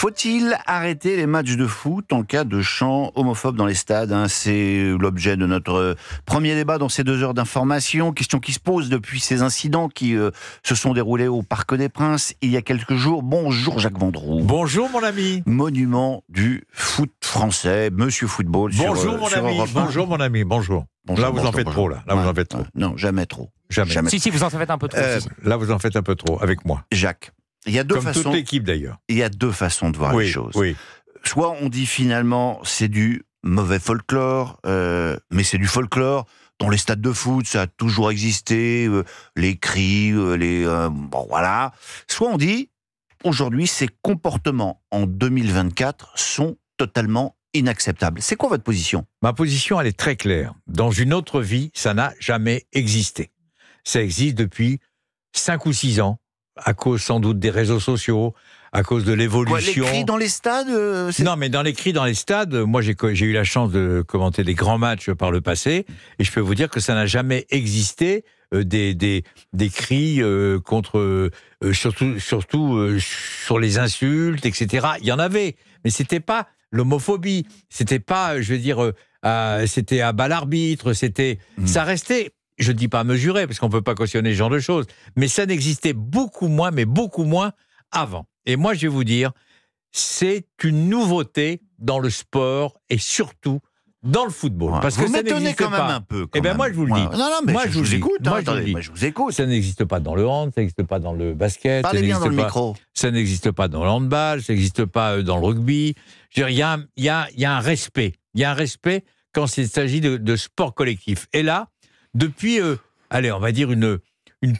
Faut-il arrêter les matchs de foot en cas de chants homophobes dans les stades, C'est l'objet de notre premier débat dans ces 2 heures d'information. Question qui se pose depuis ces incidents qui se sont déroulés au Parc des Princes il y a quelques jours. Bonjour Jacques Vendroux. Bonjour mon ami. Monument du foot français, Monsieur Football. Bonjour mon ami. Bonjour mon ami. Bonjour. Là vous en faites trop. Là vous en faites trop. Non, jamais trop. Jamais. Si, vous en faites un peu trop. Là vous en faites un peu trop avec moi. Jacques. Il y a 2 Comme façons. toute l'équipe d'ailleurs. Il y a 2 façons de voir les choses. Oui. Soit on dit finalement c'est du mauvais folklore, mais c'est du folklore. Dans les stades de foot, ça a toujours existé, les cris, bon voilà. Soit on dit aujourd'hui ces comportements en 2024 sont totalement inacceptables. C'est quoi votre position ? Ma position elle est très claire. Dans une autre vie, ça n'a jamais existé. Ça existe depuis 5 ou 6 ans. À cause sans doute des réseaux sociaux, à cause de l'évolution. Les cris dans les stades Non, mais dans les cris dans les stades, moi j'ai eu la chance de commenter des grands matchs par le passé, et je peux vous dire que ça n'a jamais existé des cris contre, surtout sur les insultes, etc. Il y en avait, mais c'était pas l'homophobie, c'était pas, je veux dire, c'était à bas l'arbitre, ça restait. Je ne dis pas mesurer, parce qu'on ne peut pas cautionner ce genre de choses, mais ça n'existait beaucoup moins avant. Et moi, je vais vous dire, c'est une nouveauté dans le sport et surtout dans le football. Parce vous que ça m'étonnez n'existe quand même pas. un peu. Eh bien, moi, je vous le dis. Non, mais moi, je vous écoute. Moi, je vous écoute. Ça n'existe pas dans le hand, ça n'existe pas dans le basket. Parlez bien dans le micro. Ça n'existe pas dans le handball, ça n'existe pas dans le rugby. Je veux dire, il y a un respect. Il y a un respect quand il s'agit de sport collectif. Et là, depuis, on va dire une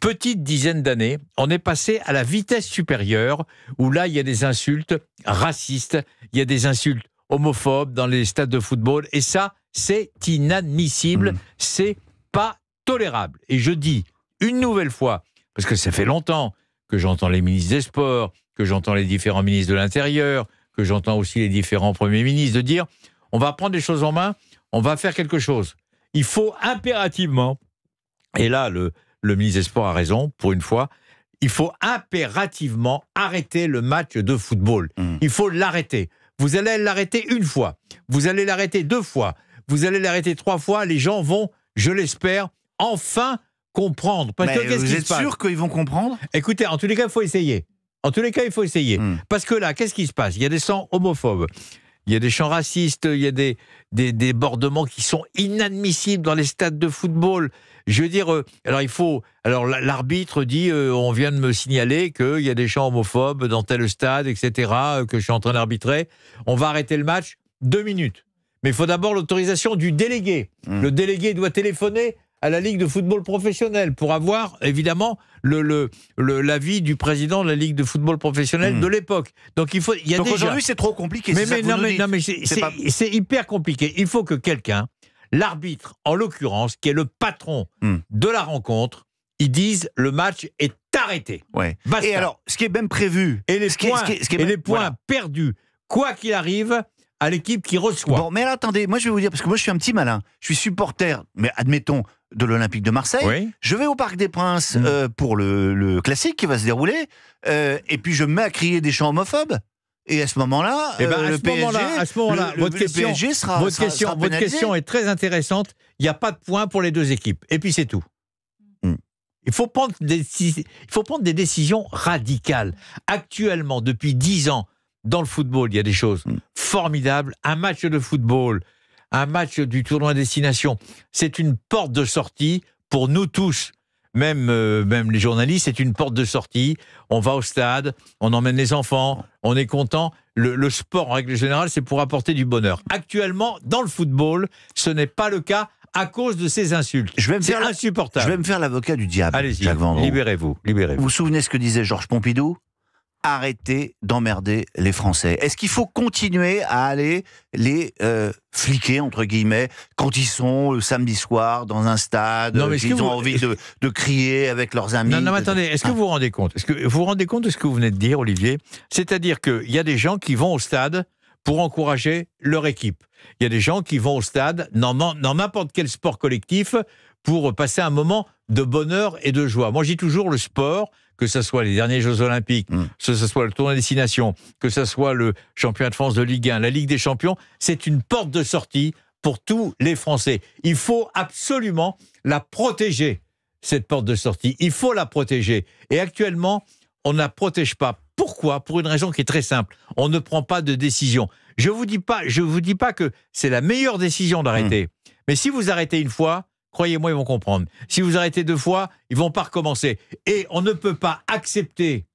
petite dizaine d'années, on est passé à la vitesse supérieure, où là, il y a des insultes racistes, il y a des insultes homophobes dans les stades de football, et ça, c'est inadmissible, c'est pas tolérable. Et je dis une nouvelle fois, parce que ça fait longtemps que j'entends les ministres des Sports, que j'entends les différents ministres de l'Intérieur, que j'entends aussi les différents premiers ministres, de dire, on va prendre les choses en main, on va faire quelque chose. Il faut impérativement, et là le ministre des Sports a raison, pour une fois, il faut impérativement arrêter le match de football. Il faut l'arrêter. Vous allez l'arrêter 1 fois, vous allez l'arrêter 2 fois, vous allez l'arrêter 3 fois, les gens vont, je l'espère, enfin comprendre. Parce que vous êtes sûr qu'ils vont comprendre ? Écoutez, en tous les cas, il faut essayer. Il faut essayer. Parce que là, qu'est-ce qui se passe ? Il y a des chants homophobes. Il y a des chants racistes, il y a des débordements qui sont inadmissibles dans les stades de football. Je veux dire, alors l'arbitre dit, on vient de me signaler qu'il y a des chants homophobes dans tel stade, etc., que je suis en train d'arbitrer. On va arrêter le match 2 minutes. Mais il faut d'abord l'autorisation du délégué. Le délégué doit téléphoner à la Ligue de football professionnel pour avoir, évidemment, l'avis du président de la Ligue de football professionnel de l'époque. Donc, Donc aujourd'hui, c'est trop compliqué. Mais c'est hyper compliqué. Il faut que quelqu'un, l'arbitre, en l'occurrence, qui est le patron de la rencontre, il dise le match est arrêté. Ouais. Basta. Et alors, ce qui est même prévu... Et les points perdus, quoi qu'il arrive, à l'équipe qui reçoit. Bon, mais alors, attendez, moi je vais vous dire, parce que moi je suis un petit malin, je suis supporter, mais admettons, de l'Olympique de Marseille, je vais au Parc des Princes pour le classique qui va se dérouler, et puis je me mets à crier des chants homophobes, et à ce moment-là, le PSG sera pénalisé. Votre question est très intéressante, il n'y a pas de points pour les 2 équipes, et puis c'est tout. Il faut prendre des décisions radicales. Actuellement, depuis 10 ans, dans le football, il y a des choses formidables. Un match de football, un match du tournoi destination, c'est une porte de sortie pour nous tous. Même les journalistes, c'est une porte de sortie. On va au stade, on emmène les enfants, on est content. Le sport, en règle générale, c'est pour apporter du bonheur. Actuellement, dans le football, ce n'est pas le cas à cause de ces insultes. C'est insupportable. Je vais me faire l'avocat du diable. Allez-y, Jacques Vendroux. libérez-vous. Vous vous souvenez ce que disait Georges Pompidou ? Arrêtez d'emmerder les Français. Est-ce qu'il faut continuer à aller les fliquer, entre guillemets, quand ils sont le samedi soir dans un stade, qu'ils ont envie de crier avec leurs amis? Non, mais attendez, est-ce que vous vous rendez compte ? Est-ce que vous vous rendez compte de ce que vous venez de dire, Olivier ? C'est-à-dire qu'il y a des gens qui vont au stade pour encourager leur équipe. Il y a des gens qui vont au stade dans n'importe quel sport collectif pour passer un moment de bonheur et de joie. Moi, je dis toujours, le sport, que ce soit les derniers Jeux Olympiques, que ce soit le tournoi destination, que ce soit le championnat de France de Ligue 1, la Ligue des Champions, c'est une porte de sortie pour tous les Français. Il faut absolument la protéger, cette porte de sortie. Il faut la protéger. Et actuellement, on ne la protège pas. Pourquoi ? Pour une raison qui est très simple. On ne prend pas de décision. Je vous dis pas que c'est la meilleure décision d'arrêter. Mais si vous arrêtez une fois, croyez-moi, ils vont comprendre. Si vous arrêtez 2 fois, ils vont pas recommencer. Et on ne peut pas accepter,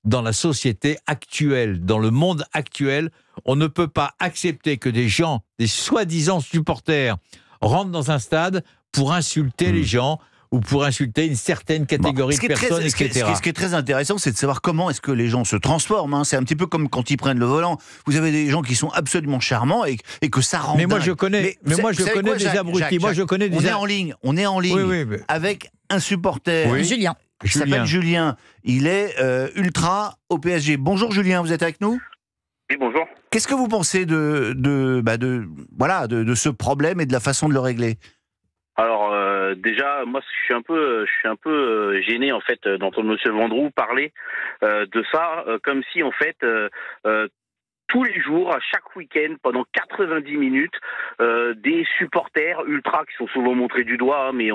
dans la société actuelle, dans le monde actuel, on ne peut pas accepter que des gens, des soi-disant supporters, rentrent dans un stade pour insulter les gens ou pour insulter une certaine catégorie de personnes, etc. Ce qui est très intéressant, c'est de savoir comment est-ce que les gens se transforment. Hein. C'est un petit peu comme quand ils prennent le volant. Vous avez des gens qui sont absolument charmants et que ça rend Mais moi, dingue. je connais des abrutis. Moi, je connais des... On est en ligne avec un supporter. Oui. Julien. Il s'appelle Julien. Il est ultra au PSG. Bonjour Julien, vous êtes avec nous ? Oui, bonjour. Qu'est-ce que vous pensez de ce problème et de la façon de le régler ? Alors déjà, moi, je suis un peu gêné en fait d'entendre Monsieur Vendroux parler de ça, comme si en fait tous les jours, à chaque week-end, pendant 90 minutes, des supporters ultra qui sont souvent montrés du doigt, mais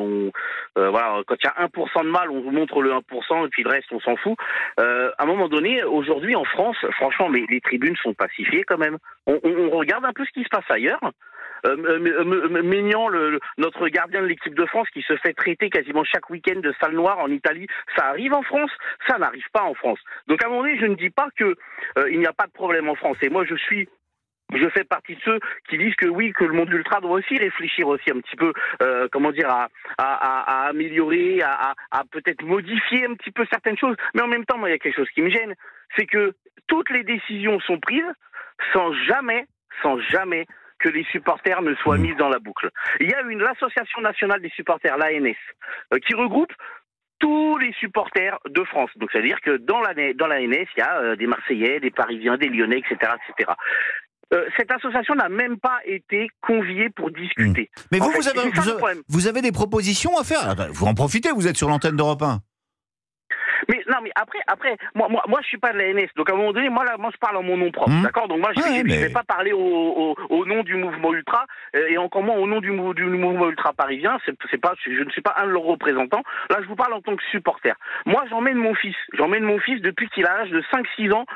voilà, quand il y a 1% de mal, on vous montre le 1% et puis le reste, on s'en fout. À un moment donné, aujourd'hui en France, franchement, mais les tribunes sont pacifiées quand même. On regarde un peu ce qui se passe ailleurs. Maignan, notre gardien de l'équipe de France, qui se fait traiter quasiment chaque week-end de sale noire en Italie, ça arrive en France? Ça n'arrive pas en France. Donc à un moment donné, je ne dis pas que il n'y a pas de problème en France. Et moi, je fais partie de ceux qui disent que oui, que le monde ultra doit aussi réfléchir aussi un petit peu, à améliorer, à peut-être modifier un petit peu certaines choses. Mais en même temps, moi, il y a quelque chose qui me gêne, c'est que toutes les décisions sont prises sans jamais que les supporters ne soient mis dans la boucle. Il y a l'Association nationale des supporters, l'ANS, qui regroupe tous les supporters de France. Donc, c'est-à-dire que dans l'ANS, il y a des Marseillais, des Parisiens, des Lyonnais, etc., etc. Cette association n'a même pas été conviée pour discuter. Mais vous avez des propositions à faire. Vous en profitez, vous êtes sur l'antenne d'Europe 1. Mais non, mais après, moi, je suis pas de l'ANS, donc à un moment donné, moi, je parle en mon nom propre, d'accord. Donc moi, je vais pas parler au nom du mouvement ultra, et encore moins au nom du mouvement ultra parisien. Je ne suis pas un de leurs représentants. Là, je vous parle en tant que supporter. Moi, j'emmène mon fils depuis qu'il a l'âge de 5-6 ans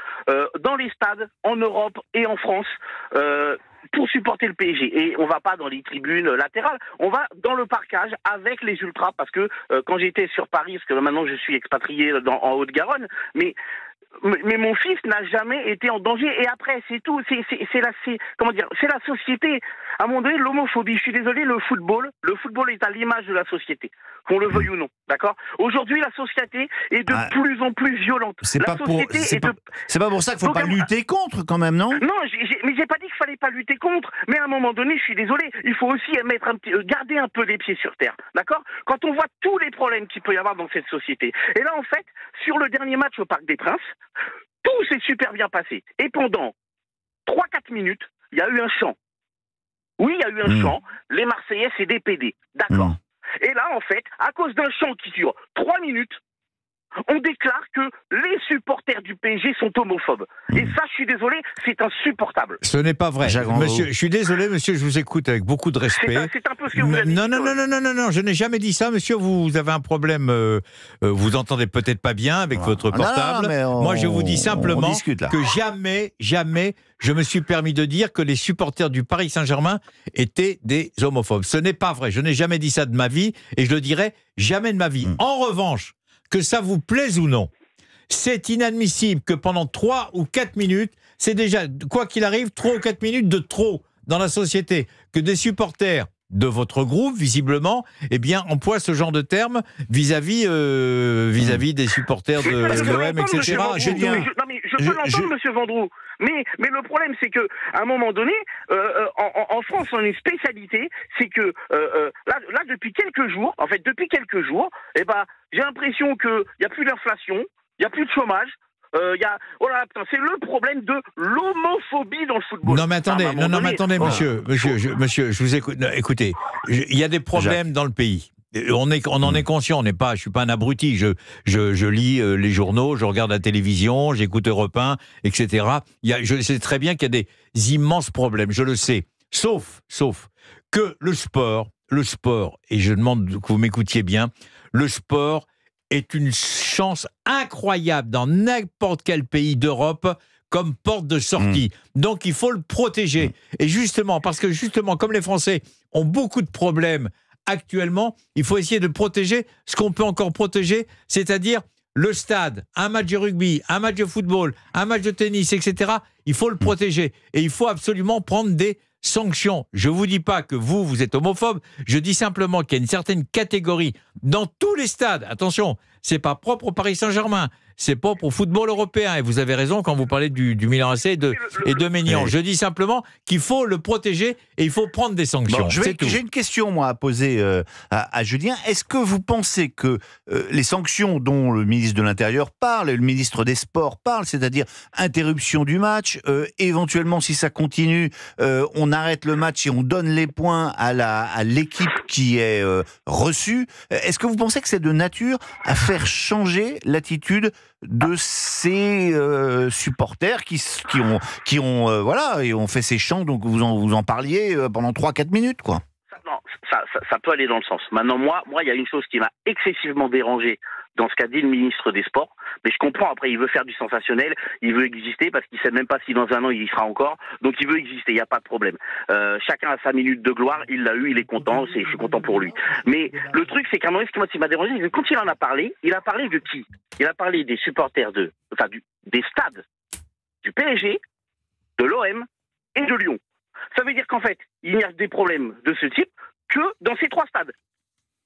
dans les stades en Europe et en France. Pour supporter le PSG. Et on va pas dans les tribunes latérales, on va dans le parcage avec les ultras, parce que quand j'étais sur Paris, parce que maintenant je suis expatrié en Haute-Garonne, mais mon fils n'a jamais été en danger. Et après, c'est tout. C'est la société. À un moment donné, l'homophobie. Je suis désolé, le football est à l'image de la société, qu'on le veuille ou non. D'accord. Aujourd'hui, la société est de plus en plus violente. C'est pas pour ça qu'il faut pas lutter contre, quand même, non? Non, mais j'ai pas dit qu'il fallait pas lutter contre. Mais à un moment donné, je suis désolé, il faut aussi garder un peu les pieds sur terre. D'accord. Quand on voit tous les problèmes qu'il peut y avoir dans cette société. Et là, en fait, sur le dernier match au Parc des Princes, tout s'est super bien passé. Et pendant 3-4 minutes, il y a eu un chant. Oui, il y a eu un chant. Les Marseillais, c'est des PD. D'accord. Et là, en fait, à cause d'un chant qui dure 3 minutes, on déclare que les supporters du PSG sont homophobes. Et ça, je suis désolé, c'est insupportable. Ce n'est pas vrai. Monsieur, je suis désolé, monsieur, je vous écoute avec beaucoup de respect. C'est un peu ce que vous avez dit. Non, je n'ai jamais dit ça, monsieur. Vous avez un problème, vous entendez peut-être pas bien avec votre portable. Moi, je vous dis simplement que jamais, je me suis permis de dire que les supporters du Paris Saint-Germain étaient des homophobes. Ce n'est pas vrai. Je n'ai jamais dit ça de ma vie et je le dirai jamais de ma vie. En revanche, que ça vous plaise ou non, c'est inadmissible que pendant 3 ou 4 minutes, c'est déjà, quoi qu'il arrive, 3 ou 4 minutes de trop dans la société, que des supporters de votre groupe, visiblement, eh bien, emploient ce genre de termes vis-à-vis des supporters de l'OM, etc. Je peux l'entendre, monsieur Vendroux. Mais le problème, c'est que à un moment donné, en France, on a une spécialité, c'est que là, depuis quelques jours, eh ben, j'ai l'impression qu'il n'y a plus d'inflation, il n'y a plus de chômage. C'est le problème de l'homophobie dans le football. Non mais attendez, monsieur, je vous écoute. Écoutez, il y a des problèmes dans le pays. On en est conscient. Je suis pas un abruti. Je lis les journaux, je regarde la télévision, j'écoute Europe 1, etc. Je sais très bien qu'il y a des immenses problèmes. Je le sais. Sauf que le sport, et je demande que vous m'écoutiez bien, le sport est une chance incroyable dans n'importe quel pays d'Europe comme porte de sortie. Donc il faut le protéger. Et justement, parce que comme les Français ont beaucoup de problèmes actuellement, il faut essayer de protéger ce qu'on peut encore protéger, c'est-à-dire le stade, un match de rugby, un match de football, un match de tennis, etc. Il faut le protéger. Et il faut absolument prendre des sanctions. Je ne vous dis pas que vous êtes homophobe, je dis simplement qu'il y a une certaine catégorie dans tous les stades. Attention, c'est pas propre au Paris Saint-Germain, c'est propre au football européen. Et vous avez raison quand vous parlez du Milan AC et de Maignan. Je dis simplement qu'il faut le protéger et il faut prendre des sanctions. Bon, j'ai une question, moi, à poser à Julien. Est-ce que vous pensez que les sanctions dont le ministre de l'Intérieur parle et le ministre des Sports parle, c'est-à-dire interruption du match, éventuellement, si ça continue, on arrête le match et on donne les points à l'équipe qui est reçue, est-ce que vous pensez que c'est de nature à faire changer l'attitude de ces supporters qui ont voilà, et ont fait ces chants, donc vous en parliez pendant 3-4 minutes, quoi. Non, ça peut aller dans le sens. Maintenant, moi, il y a une chose qui m'a excessivement dérangé dans ce qu'a dit le ministre des Sports, mais je comprends, après, il veut faire du sensationnel, il veut exister, parce qu'il sait même pas si dans un an il y sera encore, donc il veut exister, il n'y a pas de problème. Chacun a sa minute de gloire, il l'a eu, il est content, je suis content pour lui. Mais le truc, c'est qu'à un moment, ce qui m'a dérangé, c'est que quand il en a parlé, il a parlé de qui? Il a parlé des supporters des stades du PSG, de l'OM et de Lyon. Ça veut dire qu'en fait, il n'y a des problèmes de ce type que dans ces 3 stades.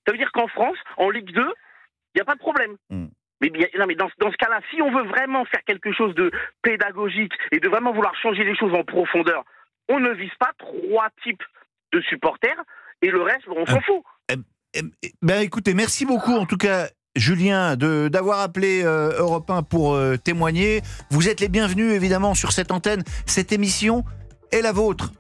Ça veut dire qu'en France, en Ligue 2, il n'y a pas de problème. Mais dans ce cas-là, si on veut vraiment faire quelque chose de pédagogique et de vraiment vouloir changer les choses en profondeur, on ne vise pas 3 types de supporters et le reste, on s'en fout. Ben écoutez, merci beaucoup en tout cas, Julien, d'avoir appelé Europe 1 pour témoigner. Vous êtes les bienvenus évidemment sur cette antenne. Cette émission est la vôtre.